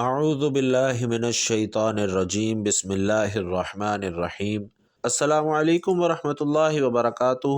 اعوذ باللہ من الشیطان الرجیم بسم اللہ الرحمن الرحیم۔ السلام علیکم ورحمۃ اللہ وبرکاتہ۔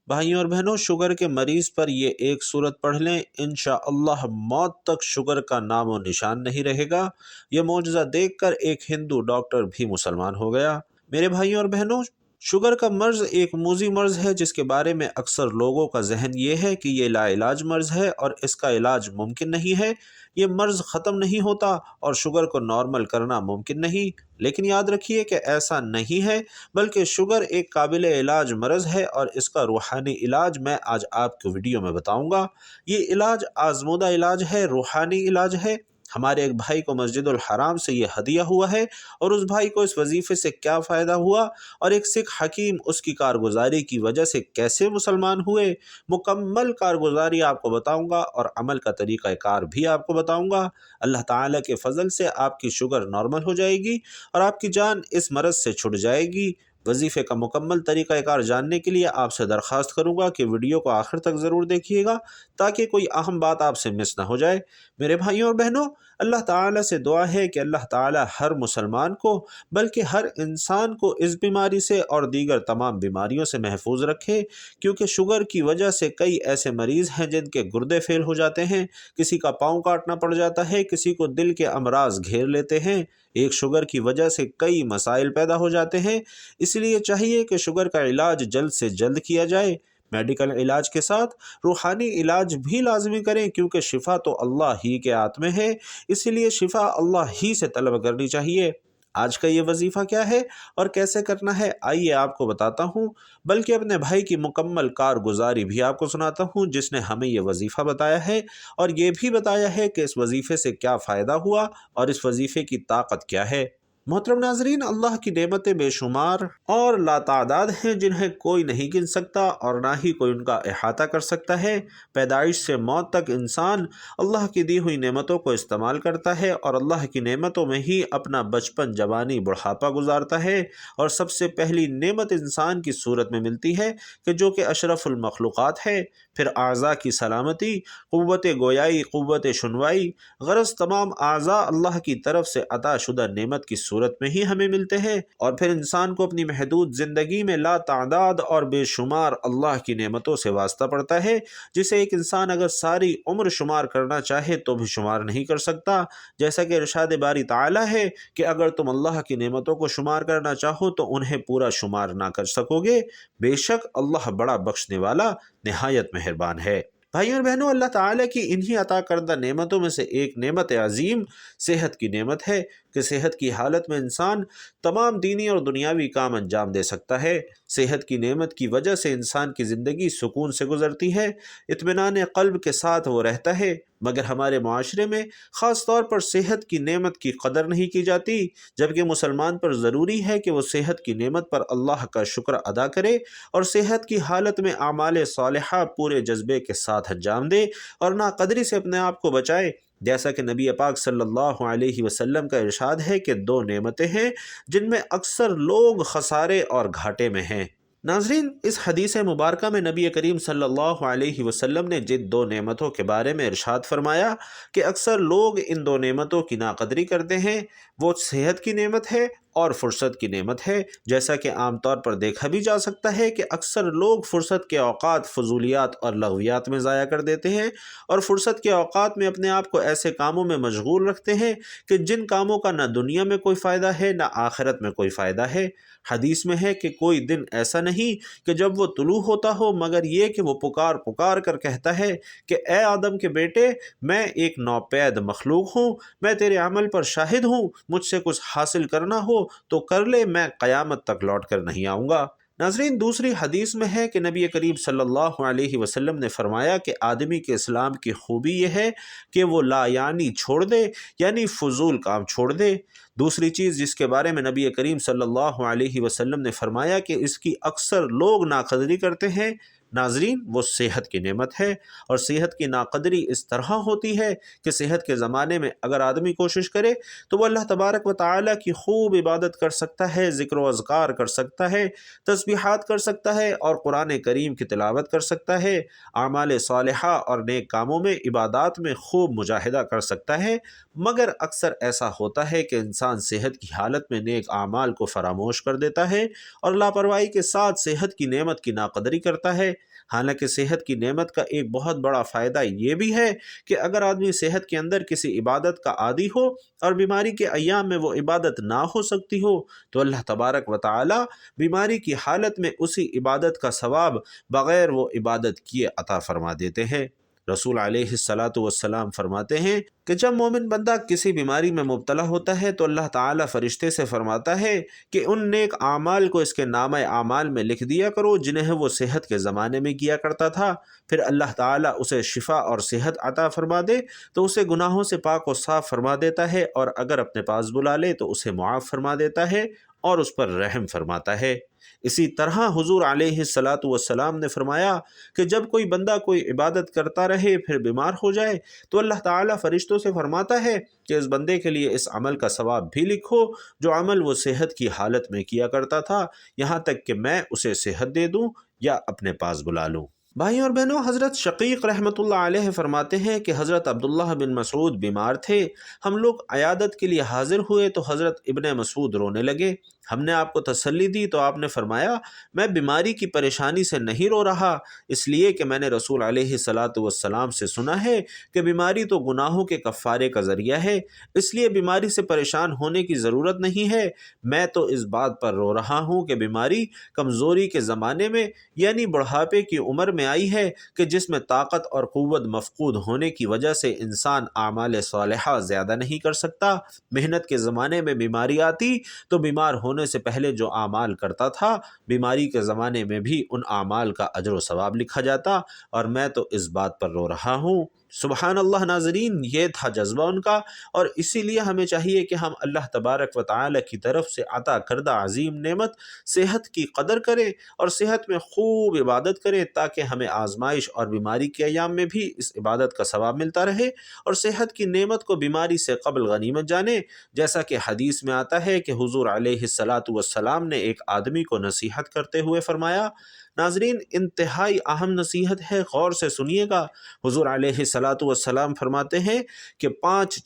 بھائیوں اور بہنوں، شوگر کے مریض پر یہ ایک صورت پڑھ لیں، انشاءاللہ موت تک شوگر کا نام و نشان نہیں رہے گا۔ یہ معجزہ دیکھ کر ایک ہندو ڈاکٹر بھی مسلمان ہو گیا۔ میرے بھائیوں اور بہنوں، شوگر کا مرض ایک موذی مرض ہے جس کے بارے میں اکثر لوگوں کا ذہن یہ ہے کہ یہ لا علاج مرض ہے اور اس کا علاج ممکن نہیں ہے۔ یہ مرض ختم نہیں ہوتا اور شوگر کو نارمل کرنا ممکن نہیں، لیکن یاد رکھیے کہ ایسا نہیں ہے، بلکہ شوگر ایک قابل علاج مرض ہے اور اس کا روحانی علاج میں آج آپ کو ویڈیو میں بتاؤں گا۔ یہ علاج آزمودہ علاج ہے، روحانی علاج ہے۔ ہمارے ایک بھائی کو مسجد الحرام سے یہ ہدیہ ہوا ہے، اور اس بھائی کو اس وظیفے سے کیا فائدہ ہوا اور ایک سکھ حکیم اس کی کارگزاری کی وجہ سے کیسے مسلمان ہوئے، مکمل کارگزاری آپ کو بتاؤں گا اور عمل کا طریقہ کار بھی آپ کو بتاؤں گا۔ اللہ تعالیٰ کے فضل سے آپ کی شوگر نارمل ہو جائے گی اور آپ کی جان اس مرض سے چھٹ جائے گی۔ وظیفے کا مکمل طریقہ کار جاننے کے لیے آپ سے درخواست کروں گا کہ ویڈیو کو آخر تک ضرور دیکھیے گا تاکہ کوئی اہم بات آپ سے مس نہ ہو جائے۔ میرے بھائیوں اور بہنوں، اللہ تعالیٰ سے دعا ہے کہ اللہ تعالیٰ ہر مسلمان کو بلکہ ہر انسان کو اس بیماری سے اور دیگر تمام بیماریوں سے محفوظ رکھے، کیونکہ شوگر کی وجہ سے کئی ایسے مریض ہیں جن کے گردے فیل ہو جاتے ہیں، کسی کا پاؤں کاٹنا پڑ جاتا ہے، کسی کو دل کے امراض گھیر لیتے ہیں۔ ایک شوگر کی وجہ سے کئی مسائل پیدا ہو جاتے ہیں، اس لیے چاہیے کہ شوگر کا علاج جلد سے جلد کیا جائے۔ میڈیکل علاج کے ساتھ روحانی علاج بھی لازمی کریں، کیونکہ شفا تو اللہ ہی کے ہاتھ میں ہے، اسی لیے شفا اللہ ہی سے طلب کرنی چاہیے۔ آج کا یہ وظیفہ کیا ہے اور کیسے کرنا ہے، آئیے آپ کو بتاتا ہوں، بلکہ اپنے بھائی کی مکمل کارگزاری بھی آپ کو سناتا ہوں جس نے ہمیں یہ وظیفہ بتایا ہے، اور یہ بھی بتایا ہے کہ اس وظیفے سے کیا فائدہ ہوا اور اس وظیفے کی طاقت کیا ہے۔ محترم ناظرین، اللہ کی نعمتیں بے شمار اور لاتعداد ہیں جنہیں کوئی نہیں گن سکتا اور نہ ہی کوئی ان کا احاطہ کر سکتا ہے۔ پیدائش سے موت تک انسان اللہ کی دی ہوئی نعمتوں کو استعمال کرتا ہے اور اللہ کی نعمتوں میں ہی اپنا بچپن، جوانی، بڑھاپا گزارتا ہے، اور سب سے پہلی نعمت انسان کی صورت میں ملتی ہے جو کہ اشرف المخلوقات ہے۔ پھر اعضاء کی سلامتی، قوت گویائی، قوت شنوائی، غرض تمام اعضاء اللہ کی طرف سے عطا شدہ نعمت کی صورت میں ہی ہمیں ملتے ہیں، اور پھر انسان کو اپنی محدود زندگی میں لا تعداد اور بے شمار اللہ کی نعمتوں سے واسطہ پڑتا ہے، جسے ایک انسان اگر ساری عمر شمار کرنا چاہے تو بھی شمار نہیں کر سکتا۔ جیسا کہ ارشاد باری تعالیٰ ہے کہ اگر تم اللہ کی نعمتوں کو شمار کرنا چاہو تو انہیں پورا شمار نہ کر سکو گے، بے شک اللہ بڑا بخشنے والا نہایت مہربان ہے۔ بھائیوں اور بہنوں، اللہ تعالیٰ کی انہی عطا کردہ نعمتوں میں سے ایک نعمت عظیم صحت کی نعمت ہے کہ صحت کی حالت میں انسان تمام دینی اور دنیاوی کام انجام دے سکتا ہے۔ صحت کی نعمت کی وجہ سے انسان کی زندگی سکون سے گزرتی ہے، اطمینان قلب کے ساتھ وہ رہتا ہے، مگر ہمارے معاشرے میں خاص طور پر صحت کی نعمت کی قدر نہیں کی جاتی، جبکہ مسلمان پر ضروری ہے کہ وہ صحت کی نعمت پر اللہ کا شکر ادا کرے اور صحت کی حالت میں اعمال صالحہ پورے جذبے کے ساتھ انجام دے اور ناقدری سے اپنے آپ کو بچائے۔ جیسا کہ نبی پاک صلی اللہ علیہ وسلم کا ارشاد ہے کہ دو نعمتیں ہیں جن میں اکثر لوگ خسارے اور گھاٹے میں ہیں۔ ناظرین، اس حدیث مبارکہ میں نبی کریم صلی اللہ علیہ وسلم نے جن دو نعمتوں کے بارے میں ارشاد فرمایا کہ اکثر لوگ ان دو نعمتوں کی ناقدری کرتے ہیں، وہ صحت کی نعمت ہے اور فرصت کی نعمت ہے۔ جیسا کہ عام طور پر دیکھا بھی جا سکتا ہے کہ اکثر لوگ فرصت کے اوقات فضولیات اور لغویات میں ضائع کر دیتے ہیں، اور فرصت کے اوقات میں اپنے آپ کو ایسے کاموں میں مشغول رکھتے ہیں کہ جن کاموں کا نہ دنیا میں کوئی فائدہ ہے نہ آخرت میں کوئی فائدہ ہے۔ حدیث میں ہے کہ کوئی دن ایسا نہیں کہ جب وہ طلوع ہوتا ہو مگر یہ کہ وہ پکار پکار کر کہتا ہے کہ اے آدم کے بیٹے، میں ایک نوپید مخلوق ہوں، میں تیرے عمل پر شاہد ہوں، مجھ سے کچھ حاصل کرنا ہو تو کر لے، میں قیامت تک لوٹ کر نہیں آؤں گا۔ ناظرین، دوسری حدیث میں ہے کہ نبی کریم صلی اللہ علیہ وسلم نے فرمایا کہ آدمی کے اسلام کی خوبی یہ ہے کہ وہ لا یعنی چھوڑ دے، یعنی فضول کام چھوڑ دے۔ دوسری چیز جس کے بارے میں نبی کریم صلی اللہ علیہ وسلم نے فرمایا کہ اس کی اکثر لوگ ناقدری کرتے ہیں، ناظرین، وہ صحت کی نعمت ہے، اور صحت کی ناقدری اس طرح ہوتی ہے کہ صحت کے زمانے میں اگر آدمی کوشش کرے تو وہ اللہ تبارک و تعالیٰ کی خوب عبادت کر سکتا ہے، ذکر و اذکار کر سکتا ہے، تسبیحات کر سکتا ہے اور قرآن کریم کی تلاوت کر سکتا ہے، اعمال صالحہ اور نیک کاموں میں، عبادات میں خوب مجاہدہ کر سکتا ہے، مگر اکثر ایسا ہوتا ہے کہ انسان صحت کی حالت میں نیک اعمال کو فراموش کر دیتا ہے اور لاپرواہی کے ساتھ صحت کی نعمت کی ناقدری کرتا ہے۔ حالانکہ صحت کی نعمت کا ایک بہت بڑا فائدہ یہ بھی ہے کہ اگر آدمی صحت کے اندر کسی عبادت کا عادی ہو اور بیماری کے ایام میں وہ عبادت نہ ہو سکتی ہو تو اللہ تبارک و تعالی بیماری کی حالت میں اسی عبادت کا ثواب بغیر وہ عبادت کیے عطا فرما دیتے ہیں۔ رسول علیہ الصلاۃ والسلام فرماتے ہیں کہ جب مومن بندہ کسی بیماری میں مبتلا ہوتا ہے تو اللہ تعالیٰ فرشتے سے فرماتا ہے کہ ان نیک اعمال کو اس کے نامہ اعمال میں لکھ دیا کرو جنہیں وہ صحت کے زمانے میں کیا کرتا تھا۔ پھر اللہ تعالیٰ اسے شفا اور صحت عطا فرما دے تو اسے گناہوں سے پاک و صاف فرما دیتا ہے، اور اگر اپنے پاس بلا لے تو اسے معاف فرما دیتا ہے اور اس پر رحم فرماتا ہے۔ اسی طرح حضور علیہ الصلاۃ والسلام نے فرمایا کہ جب کوئی بندہ کوئی عبادت کرتا رہے پھر بیمار ہو جائے تو اللہ تعالیٰ فرشتوں سے فرماتا ہے کہ اس بندے کے لیے اس عمل کا ثواب بھی لکھو جو عمل وہ صحت کی حالت میں کیا کرتا تھا، یہاں تک کہ میں اسے صحت دے دوں یا اپنے پاس بلا لوں۔ بھائیوں اور بہنوں، حضرت شقیق رحمۃ اللہ علیہ فرماتے ہیں کہ حضرت عبداللہ بن مسعود بیمار تھے۔ ہم لوگ عیادت کے لیے حاضر ہوئے تو حضرت ابن مسعود رونے لگے۔ ہم نے آپ کو تسلی دی تو آپ نے فرمایا میں بیماری کی پریشانی سے نہیں رو رہا، اس لیے کہ میں نے رسول علیہ الصلاۃ والسلام سے سنا ہے کہ بیماری تو گناہوں کے کفارے کا ذریعہ ہے، اس لیے بیماری سے پریشان ہونے کی ضرورت نہیں ہے۔ میں تو اس بات پر رو رہا ہوں کہ بیماری کمزوری کے زمانے میں یعنی بڑھاپے کی عمر میں آئی ہے کہ جس میں طاقت اور قوت مفقود ہونے کی وجہ سے انسان اعمال صالحہ زیادہ نہیں کر سکتا۔ محنت کے زمانے میں بیماری آتی تو بیمار ہونے سے پہلے جو اعمال کرتا تھا بیماری کے زمانے میں بھی ان اعمال کا اجر و ثواب لکھا جاتا، اور میں تو اس بات پر رو رہا ہوں۔ سبحان اللہ ناظرین، یہ تھا جذبہ ان کا، اور اسی لیے ہمیں چاہیے کہ ہم اللہ تبارک و تعالی کی طرف سے عطا کردہ عظیم نعمت صحت کی قدر کریں اور صحت میں خوب عبادت کریں تاکہ ہمیں آزمائش اور بیماری کے ایام میں بھی اس عبادت کا ثواب ملتا رہے، اور صحت کی نعمت کو بیماری سے قبل غنیمت جانیں، جیسا کہ حدیث میں آتا ہے کہ حضور علیہ الصلاۃ والسلام نے ایک آدمی کو نصیحت کرتے ہوئے فرمایا۔ ناظرین، انتہائی اہم نصیحت ہے، غور سے سنیے گا۔ حضور علیہ الصلاۃ والسلام فرماتے ہیں کہ 5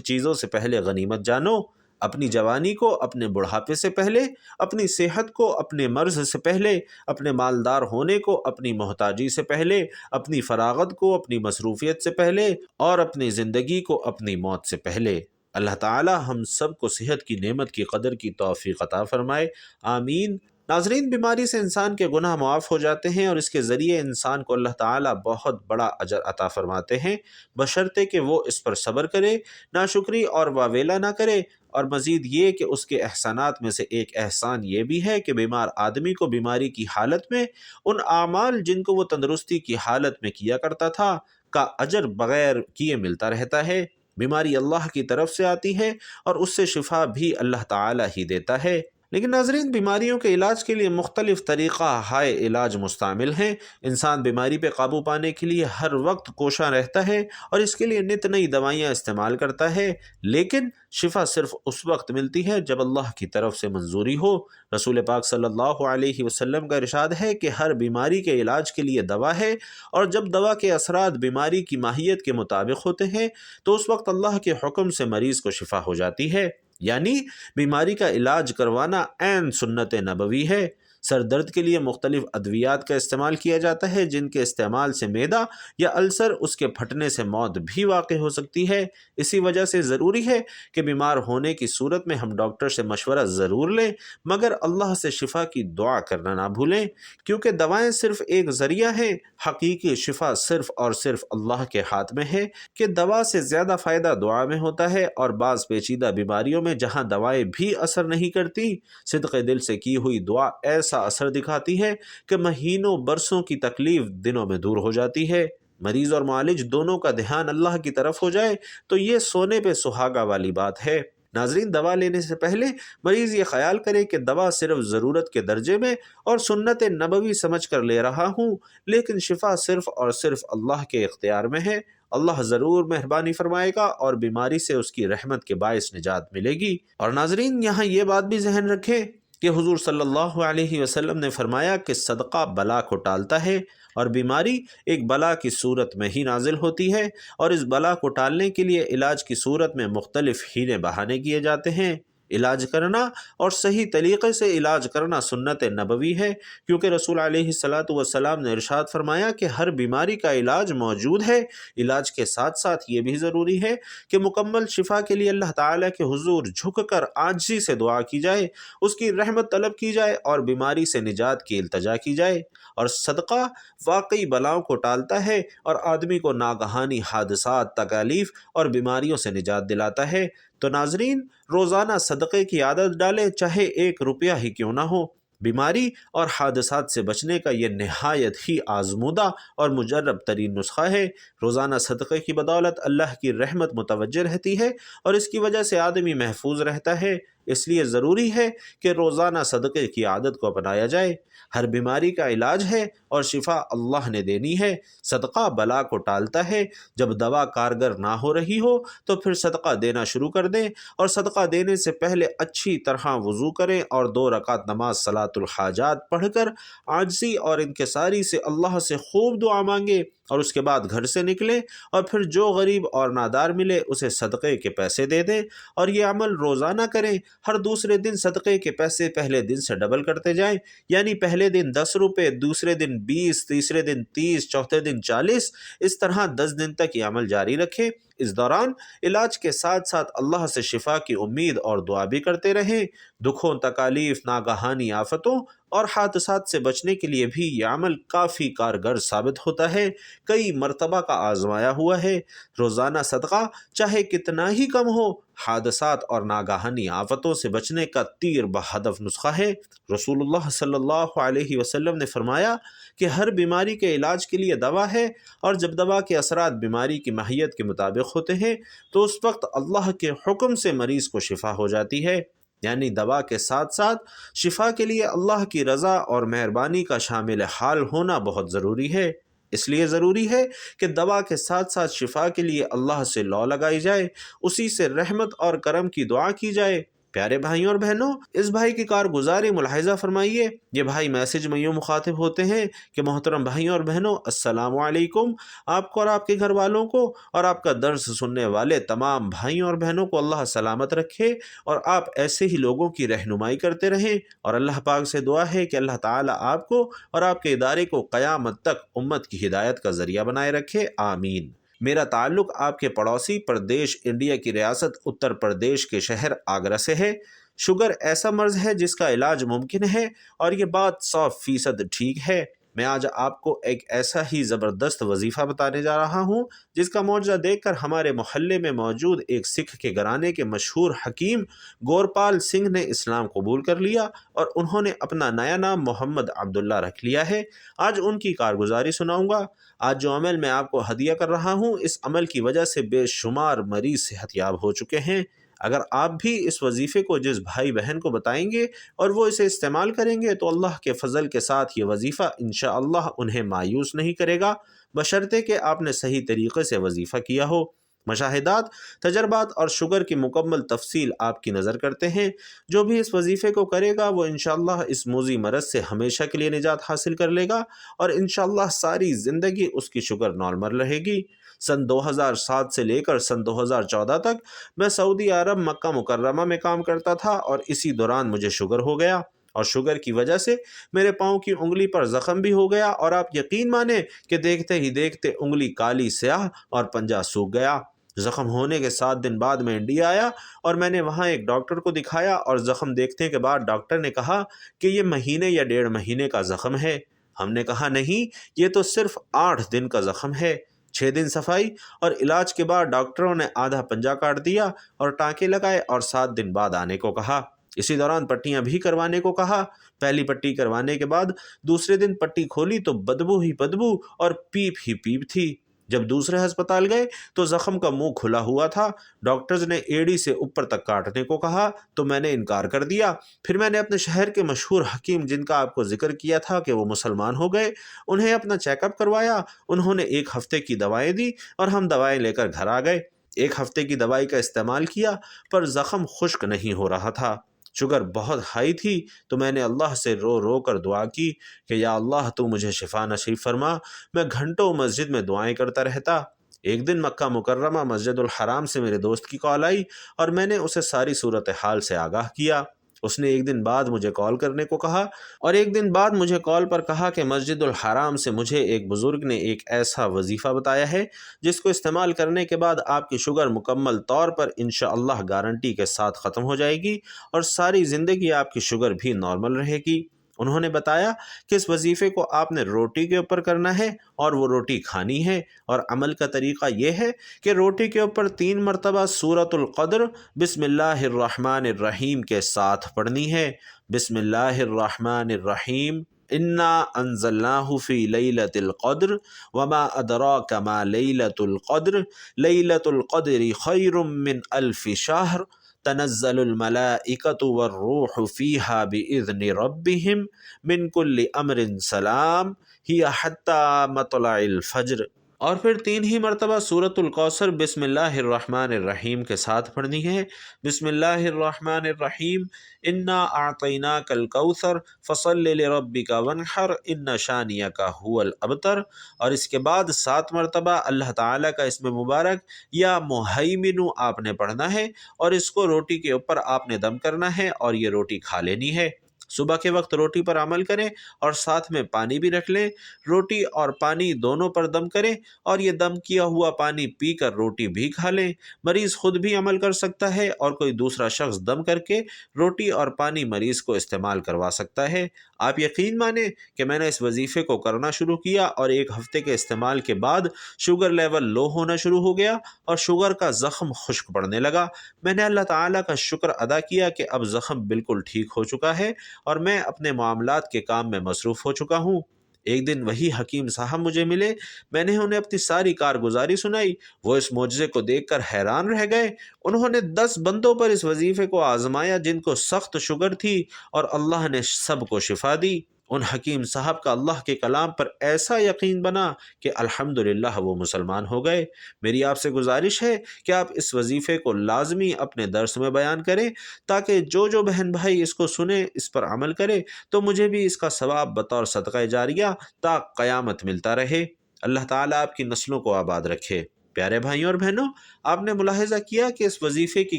چیزوں سے پہلے غنیمت جانو: اپنی جوانی کو اپنے بڑھاپے سے پہلے، اپنی صحت کو اپنے مرض سے پہلے، اپنے مالدار ہونے کو اپنی محتاجی سے پہلے، اپنی فراغت کو اپنی مصروفیت سے پہلے، اور اپنی زندگی کو اپنی موت سے پہلے۔ اللہ تعالی ہم سب کو صحت کی نعمت کی قدر کی توفیق عطا فرمائے، آمین۔ ناظرین، بیماری سے انسان کے گناہ معاف ہو جاتے ہیں اور اس کے ذریعے انسان کو اللہ تعالیٰ بہت بڑا اجر عطا فرماتے ہیں، بشرطے کہ وہ اس پر صبر کرے، ناشکری اور واویلا نہ کرے، اور مزید یہ کہ اس کے احسانات میں سے ایک احسان یہ بھی ہے کہ بیمار آدمی کو بیماری کی حالت میں ان اعمال جن کو وہ تندرستی کی حالت میں کیا کرتا تھا کا اجر بغیر کیے ملتا رہتا ہے۔ بیماری اللہ کی طرف سے آتی ہے اور اس سے شفا بھی اللہ تعالیٰ ہی دیتا ہے۔ لیکن ناظرین، بیماریوں کے علاج کے لیے مختلف طریقہ ہائے علاج مستعمل ہیں۔ انسان بیماری پہ قابو پانے کے لیے ہر وقت کوشاں رہتا ہے اور اس کے لیے نت نئی دوائیاں استعمال کرتا ہے، لیکن شفا صرف اس وقت ملتی ہے جب اللہ کی طرف سے منظوری ہو۔ رسول پاک صلی اللہ علیہ وسلم کا ارشاد ہے کہ ہر بیماری کے علاج کے لیے دوا ہے، اور جب دوا کے اثرات بیماری کی ماہیت کے مطابق ہوتے ہیں تو اس وقت اللہ کے حکم سے مریض کو شفا ہو جاتی ہے، یعنی بیماری کا علاج کروانا عین سنت نبوی ہے۔ سر درد کے لیے مختلف ادویات کا استعمال کیا جاتا ہے جن کے استعمال سے معدہ یا السر اس کے پھٹنے سے موت بھی واقع ہو سکتی ہے۔ اسی وجہ سے ضروری ہے کہ بیمار ہونے کی صورت میں ہم ڈاکٹر سے مشورہ ضرور لیں، مگر اللہ سے شفا کی دعا کرنا نہ بھولیں، کیونکہ دوائیں صرف ایک ذریعہ ہیں، حقیقی شفا صرف اور صرف اللہ کے ہاتھ میں ہے کہ دوا سے زیادہ فائدہ دعا میں ہوتا ہے، اور بعض پیچیدہ بیماریوں میں جہاں دوائیں بھی اثر نہیں کرتی، صدق دل سے کی ہوئی دعا ایسا اثر دکھاتی ہے کہ مہینوں برسوں کی تکلیف دنوں میں دور ہو جاتی ہے۔ مریض اور معالج دونوں کا دھیان اللہ کی طرف ہو جائے تو یہ سونے پہ سہاگا والی بات ہے۔ ناظرین، دوا لینے سے پہلے مریض یہ خیال کرے کہ دوا صرف ضرورت کے درجے میں اور سنت نبوی سمجھ کر لے رہا ہوں، لیکن شفا صرف اور صرف اللہ کے اختیار میں ہے۔ اللہ ضرور مہربانی فرمائے گا اور بیماری سے اس کی رحمت کے باعث نجات ملے گی۔ اور ناظرین، یہاں یہ بات بھی ذہن رکھیں کہ حضور صلی اللہ علیہ وسلم نے فرمایا کہ صدقہ بلا کو ٹالتا ہے، اور بیماری ایک بلا کی صورت میں ہی نازل ہوتی ہے، اور اس بلا کو ٹالنے کے لیے علاج کی صورت میں مختلف ہیلے بہانے کیے جاتے ہیں۔ علاج کرنا اور صحیح طریقے سے علاج کرنا سنت نبوی ہے، کیونکہ رسول علیہ الصلاۃ والسلام نے ارشاد فرمایا کہ ہر بیماری کا علاج موجود ہے۔ علاج کے ساتھ ساتھ یہ بھی ضروری ہے کہ مکمل شفا کے لیے اللہ تعالیٰ کے حضور جھک کر عاجزی سے دعا کی جائے، اس کی رحمت طلب کی جائے اور بیماری سے نجات کی التجا کی جائے۔ اور صدقہ واقعی بلاؤں کو ٹالتا ہے اور آدمی کو ناگہانی حادثات، تکالیف اور بیماریوں سے نجات دلاتا ہے۔ تو ناظرین، روزانہ صدقے کی عادت ڈالیں، چاہے 1 روپیہ ہی کیوں نہ ہو۔ بیماری اور حادثات سے بچنے کا یہ نہایت ہی آزمودہ اور مجرب ترین نسخہ ہے۔ روزانہ صدقے کی بدولت اللہ کی رحمت متوجہ رہتی ہے اور اس کی وجہ سے آدمی محفوظ رہتا ہے۔ اس لیے ضروری ہے کہ روزانہ صدقے کی عادت کو اپنایا جائے۔ ہر بیماری کا علاج ہے اور شفا اللہ نے دینی ہے۔ صدقہ بلا کو ٹالتا ہے۔ جب دوا کارگر نہ ہو رہی ہو تو پھر صدقہ دینا شروع کر دیں، اور صدقہ دینے سے پہلے اچھی طرح وضو کریں اور 2 رکعت نماز صلاۃ الحاجات پڑھ کر عاجزی اور انکساری سے اللہ سے خوب دعا مانگیں، اور اس کے بعد گھر سے نکلیں اور پھر جو غریب اور نادار ملے اسے صدقے کے پیسے دے دیں، اور یہ عمل روزانہ کریں۔ ہر دوسرے دن صدقے کے پیسے پہلے دن سے ڈبل کرتے جائیں، یعنی پہلے دن 10 روپے، دوسرے دن 20، تیسرے دن 30، چوتھے دن 40، اس طرح 10 دن تک یہ عمل جاری رکھیں۔ اس دوران علاج کے ساتھ ساتھ اللہ سے شفا کی امید اور دعا بھی کرتے رہیں۔ دکھوں، تکالیف، ناگہانی آفتوں اور حادثات سے بچنے کے لیے بھی یہ عمل کافی کارگر ثابت ہوتا ہے، کئی مرتبہ کا آزمایا ہوا ہے۔ روزانہ صدقہ چاہے کتنا ہی کم ہو، حادثات اور ناگہانی آفتوں سے بچنے کا تیر بہدف نسخہ ہے۔ رسول اللہ صلی اللہ علیہ وسلم نے فرمایا کہ ہر بیماری کے علاج کے لیے دوا ہے، اور جب دوا کے اثرات بیماری کی ماہیت کے مطابق ہوتے ہیں تو اس وقت اللہ کے حکم سے مریض کو شفا ہو جاتی ہے۔ یعنی دوا کے ساتھ ساتھ شفا کے لیے اللہ کی رضا اور مہربانی کا شامل حال ہونا بہت ضروری ہے۔ اس لیے ضروری ہے کہ دوا کے ساتھ ساتھ شفا کے لیے اللہ سے لو لگائی جائے، اسی سے رحمت اور کرم کی دعا کی جائے۔ پیارے بھائیوں اور بہنوں، اس بھائی کی کارگزاری ملاحظہ فرمائیے۔ یہ بھائی میسج میں یوں مخاطب ہوتے ہیں کہ محترم بھائیوں اور بہنوں، السلام علیکم۔ آپ کو اور آپ کے گھر والوں کو اور آپ کا درس سننے والے تمام بھائیوں اور بہنوں کو اللہ سلامت رکھے، اور آپ ایسے ہی لوگوں کی رہنمائی کرتے رہیں، اور اللہ پاک سے دعا ہے کہ اللہ تعالیٰ آپ کو اور آپ کے ادارے کو قیامت تک امت کی ہدایت کا ذریعہ بنائے رکھے، آمین۔ میرا تعلق آپ کے پڑوسی پردیش انڈیا کی ریاست اتر پردیش کے شہر آگرہ سے ہے۔ شوگر ایسا مرض ہے جس کا علاج ممکن ہے، اور یہ بات 100% ٹھیک ہے۔ میں آج آپ کو ایک ایسا ہی زبردست وظیفہ بتانے جا رہا ہوں جس کا معجزہ دیکھ کر ہمارے محلے میں موجود ایک سکھ کے گھرانے کے مشہور حکیم گورپال سنگھ نے اسلام قبول کر لیا، اور انہوں نے اپنا نیا نام محمد عبداللہ رکھ لیا ہے۔ آج ان کی کارگزاری سناؤں گا۔ آج جو عمل میں آپ کو ہدیہ کر رہا ہوں، اس عمل کی وجہ سے بے شمار مریض صحت یاب ہو چکے ہیں۔ اگر آپ بھی اس وظیفے کو جس بھائی بہن کو بتائیں گے اور وہ اسے استعمال کریں گے تو اللہ کے فضل کے ساتھ یہ وظیفہ انشاءاللہ انہیں مایوس نہیں کرے گا، بشرطے کہ آپ نے صحیح طریقے سے وظیفہ کیا ہو۔ مشاہدات، تجربات اور شوگر کی مکمل تفصیل آپ کی نظر کرتے ہیں۔ جو بھی اس وظیفے کو کرے گا وہ انشاءاللہ اس موذی مرض سے ہمیشہ کے لیے نجات حاصل کر لے گا، اور انشاءاللہ ساری زندگی اس کی شوگر نارمل رہے گی۔ سن 2007 سے لے کر سن 2014 تک میں سعودی عرب مکہ مکرمہ میں کام کرتا تھا، اور اسی دوران مجھے شوگر ہو گیا، اور شوگر کی وجہ سے میرے پاؤں کی انگلی پر زخم بھی ہو گیا، اور آپ یقین مانیں کہ دیکھتے ہی دیکھتے انگلی کالی سیاہ اور پنجہ سوکھ گیا۔ زخم ہونے کے 7 دن بعد میں انڈیا آیا، اور میں نے وہاں ایک ڈاکٹر کو دکھایا، اور زخم دیکھنے کے بعد ڈاکٹر نے کہا کہ یہ مہینے یا 1.5 مہینے کا زخم ہے۔ ہم نے کہا نہیں، یہ تو صرف 8 دن کا زخم ہے۔ 6 دن صفائی اور علاج کے بعد ڈاکٹروں نے آدھا پنجہ کاٹ دیا اور ٹانکے لگائے، اور 7 دن بعد آنے کو کہا۔ اسی دوران پٹیاں بھی کروانے کو کہا۔ پہلی پٹی کروانے کے بعد دوسرے دن پٹی کھولی تو بدبو ہی بدبو اور پیپ ہی پیپ تھی۔ جب دوسرے ہسپتال گئے تو زخم کا منہ کھلا ہوا تھا۔ ڈاکٹرز نے ایڑی سے اوپر تک کاٹنے کو کہا تو میں نے انکار کر دیا۔ پھر میں نے اپنے شہر کے مشہور حکیم، جن کا آپ کو ذکر کیا تھا کہ وہ مسلمان ہو گئے، انہیں اپنا چیک اپ کروایا۔ انہوں نے 1 ہفتے کی دوائیں دی، اور ہم دوائیں لے کر گھر آ گئے۔ 1 ہفتے کی دوائی کا استعمال کیا، پر زخم خشک نہیں ہو رہا تھا۔ شوگر بہت ہائی تھی تو میں نے اللہ سے رو رو کر دعا کی کہ یا اللہ تو مجھے شفا نصیب فرما۔ میں گھنٹوں مسجد میں دعائیں کرتا رہتا۔ ایک دن مکہ مکرمہ مسجد الحرام سے میرے دوست کی کال آئی اور میں نے اسے ساری صورتحال سے آگاہ کیا۔ اس نے ایک دن بعد مجھے کال کرنے کو کہا اور ایک دن بعد مجھے کال پر کہا کہ مسجد الحرام سے مجھے ایک بزرگ نے ایک ایسا وظیفہ بتایا ہے جس کو استعمال کرنے کے بعد آپ کی شوگر مکمل طور پر انشاءاللہ گارنٹی کے ساتھ ختم ہو جائے گی اور ساری زندگی آپ کی شوگر بھی نارمل رہے گی۔ انہوں نے بتایا کہ اس وظیفے کو آپ نے روٹی کے اوپر کرنا ہے اور وہ روٹی کھانی ہے، اور عمل کا طریقہ یہ ہے کہ روٹی کے اوپر 3 مرتبہ سورۃ القدر بسم اللہ الرحمن الرحیم کے ساتھ پڑھنی ہے۔ بسم اللہ الرحمن الرحیم، انا انزلناہ فی لیلۃ القدر وما ادراک ما لیلۃ القدر، لیلۃ القدر خیر من الف شہر، تنزل الملائکۃ والروح فیہا بإذن ربہم من کل امر سلام ہی حتی مطلع الفجر۔ اور پھر 3 ہی مرتبہ سورۃ الکوثر بسم اللہ الرحمن الرحیم کے ساتھ پڑھنی ہے۔ بسم اللہ الرحمن الرحیم، انا اعطیناک الکوثر فصل لربک وانحر ان شانئک هو الابتر۔ اور اس کے بعد 7 مرتبہ اللہ تعالیٰ کا اسم مبارک یا مہیمن آپ نے پڑھنا ہے، اور اس کو روٹی کے اوپر آپ نے دم کرنا ہے اور یہ روٹی کھا لینی ہے۔ صبح کے وقت روٹی پر عمل کریں اور ساتھ میں پانی بھی رکھ لیں۔ روٹی اور پانی دونوں پر دم کریں اور یہ دم کیا ہوا پانی پی کر روٹی بھی کھا لیں۔ مریض خود بھی عمل کر سکتا ہے اور کوئی دوسرا شخص دم کر کے روٹی اور پانی مریض کو استعمال کروا سکتا ہے۔ آپ یقین مانیں کہ میں نے اس وظیفے کو کرنا شروع کیا اور 1 ہفتے کے استعمال کے بعد شوگر لیول لو ہونا شروع ہو گیا اور شوگر کا زخم خشک پڑنے لگا۔ میں نے اللہ تعالیٰ کا شکر ادا کیا کہ اب زخم بالکل ٹھیک ہو چکا ہے اور میں اپنے معاملات کے کام میں مصروف ہو چکا ہوں۔ ایک دن وہی حکیم صاحب مجھے ملے، میں نے انہیں اپنی ساری کارگزاری سنائی۔ وہ اس معجزے کو دیکھ کر حیران رہ گئے۔ انہوں نے 10 بندوں پر اس وظیفے کو آزمایا جن کو سخت شوگر تھی اور اللہ نے سب کو شفا دی۔ ان حکیم صاحب کا اللہ کے کلام پر ایسا یقین بنا کہ الحمدللہ وہ مسلمان ہو گئے۔ میری آپ سے گزارش ہے کہ آپ اس وظیفے کو لازمی اپنے درس میں بیان کریں تاکہ جو بہن بھائی اس کو سنیں، اس پر عمل کرے تو مجھے بھی اس کا ثواب بطور صدقہ جاریہ تا قیامت ملتا رہے۔ اللہ تعالیٰ آپ کی نسلوں کو آباد رکھے۔ پیارے بھائیوں اور بہنوں، آپ نے ملاحظہ کیا کہ اس وظیفے کی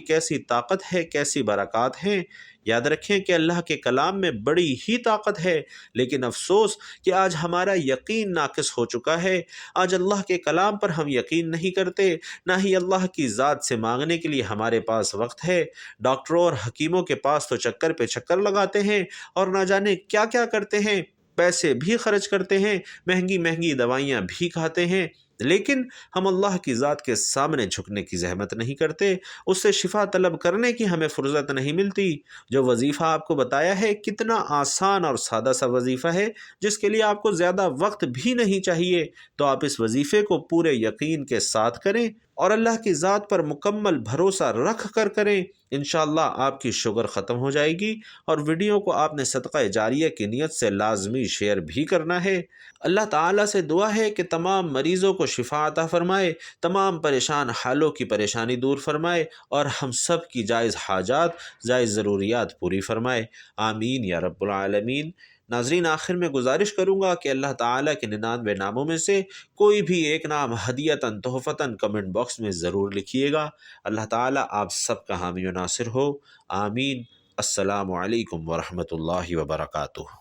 کیسی طاقت ہے، کیسی برکات ہیں۔ یاد رکھیں کہ اللہ کے کلام میں بڑی ہی طاقت ہے، لیکن افسوس کہ آج ہمارا یقین ناقص ہو چکا ہے۔ آج اللہ کے کلام پر ہم یقین نہیں کرتے، نہ ہی اللہ کی ذات سے مانگنے کے لیے ہمارے پاس وقت ہے۔ ڈاکٹروں اور حکیموں کے پاس تو چکر پہ چکر لگاتے ہیں اور نہ جانے کیا کیا کرتے ہیں، پیسے بھی خرچ کرتے ہیں، مہنگی مہنگی دوائیاں بھی کھاتے ہیں، لیکن ہم اللہ کی ذات کے سامنے جھکنے کی زحمت نہیں کرتے، اس سے شفا طلب کرنے کی ہمیں فرصت نہیں ملتی۔ جو وظیفہ آپ کو بتایا ہے کتنا آسان اور سادہ سا وظیفہ ہے جس کے لیے آپ کو زیادہ وقت بھی نہیں چاہیے، تو آپ اس وظیفے کو پورے یقین کے ساتھ کریں اور اللہ کی ذات پر مکمل بھروسہ رکھ کر کریں۔ انشاءاللہ آپ کی شوگر ختم ہو جائے گی۔ اور ویڈیو کو آپ نے صدقہ جاریہ کی نیت سے لازمی شیئر بھی کرنا ہے۔ اللہ تعالیٰ سے دعا ہے کہ تمام مریضوں کو شفا عطا فرمائے، تمام پریشان حالوں کی پریشانی دور فرمائے اور ہم سب کی جائز حاجات، جائز ضروریات پوری فرمائے۔ آمین یا رب العالمین۔ ناظرین، آخر میں گزارش کروں گا کہ اللہ تعالیٰ کے 99 ناموں میں سے کوئی بھی ایک نام ہدیتاً تحفتاً کمنٹ باکس میں ضرور لکھیے گا۔ اللہ تعالیٰ آپ سب کا حامی و ناصر ہو۔ آمین۔ السلام علیکم ورحمۃ اللہ وبرکاتہ۔